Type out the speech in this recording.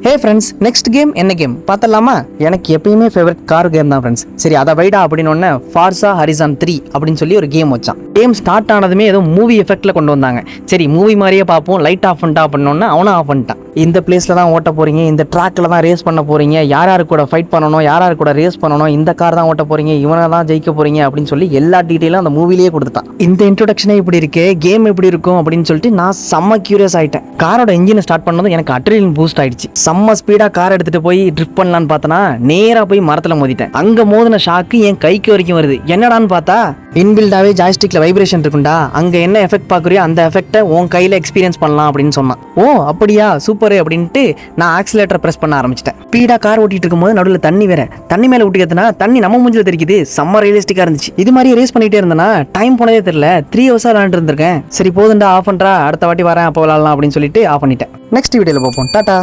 Hey friends, next game என்ன game பார்த்தலாமா? எனக்கு எப்பயுமே ஃபேவரட் கார் கேம் தான் ஃப்ரெண்ட்ஸ். சரி அதை வைடா அப்படின்னு ஒன்று ஃபார்சா ஹரிசான் 3 அப்படின்னு சொல்லி ஒரு கேம் வச்சான். கேம் ஸ்டார்ட் ஆனதுமே ஏதோ மூவி எஃபெக்ட்ல கொண்டு வந்தாங்க. சரி மூவி மாதிரியே பார்ப்போம், லைட் ஆஃப் பண்ணிட்டா அப்படின்னோன்னா அவனும் ஆஃப் பண்ணிட்டான். இந்த பிளேஸில் தான் ஓட்ட போகிறீங்க, இந்த ட்ராக்கில் தான் ரேஸ் பண்ண போகிறீங்க, யார் யார் கூட ஃபைட் பண்ணணும், யார் யார் கூட ரேஸ் பண்ணணும், இந்த கார் தான் ஓட்ட போகிறீங்க, இவனை தான் ஜெயிக்க போகிறீங்க அப்படின்னு சொல்லி எல்லா டீட்டெயிலும் அந்த மூவிலேயே கொடுத்துட்டான். இந்த இன்ட்ரோடக்ஷனே இப்படி இருக்கு, கேம் எப்படி இருக்கும் அப்படின்னு சொல்லிட்டு நான் செம்ம கியூரியஸ் ஆகிட்டேன். காரோட இன்ஜினை ஸ்டார்ட் பண்ணதும் எனக்கு அட்ரினலின் பூஸ்ட் ஆயிடுச்சு. செம்ம ஸ்பீடாக கார் எடுத்துகிட்டு போய் ட்ரிப் பண்ணலான்னு பார்த்தனா நேராக போய் மரத்தில் மோதிட்டேன். அங்கே மோதின ஷாக்கு என் கைக்கு வரைக்கும் வருது. என்னடான்னு பார்த்தா இன்பில்டாவே ஜாய்ஸ்டிக்ல வைப்ரேஷன் இருக்குண்டா, அங்க என்ன எஃபெக்ட் பாக்குறியோ அந்த எஃபெக்ட்டை உன் கையில எக்ஸ்பீரியன்ஸ் பண்ணலாம் அப்படின்னு சொன்னான். ஓ அப்படியா, சூப்பர் அப்படின்ட்டு நான் ஆக்சிலேட்டர் பிரஸ் பண்ண ஆரம்பிச்சிட்டேன். ஸ்பீடா கார் ஓட்டிட்டு இருக்கும்போது நடுவில் தண்ணி வேற, தண்ணி மேல ஊட்டிக்கிறதுனா தண்ணி நம்ம மூஞ்சில தெரிக்குது. செம்ம ரியலிஸ்டிக்கா இருந்துச்சு. இது மாதிரி ரேஸ் பண்ணிட்டே இருந்தேன்னா டைம் போனதே தெரியல. 3 ஹவர்ஸா விளையாண்டு இருந்திருக்கேன். சரி போதுண்டா, ஆஃப் பண்றா, அடுத்த வாட்டி வரேன் அப்போ விளாடலாம் அப்படின்னு சொல்லிட்டு ஆஃப் பண்ணிட்டேன். நெக்ஸ்ட் வீடியோல பார்ப்போம். டாடா.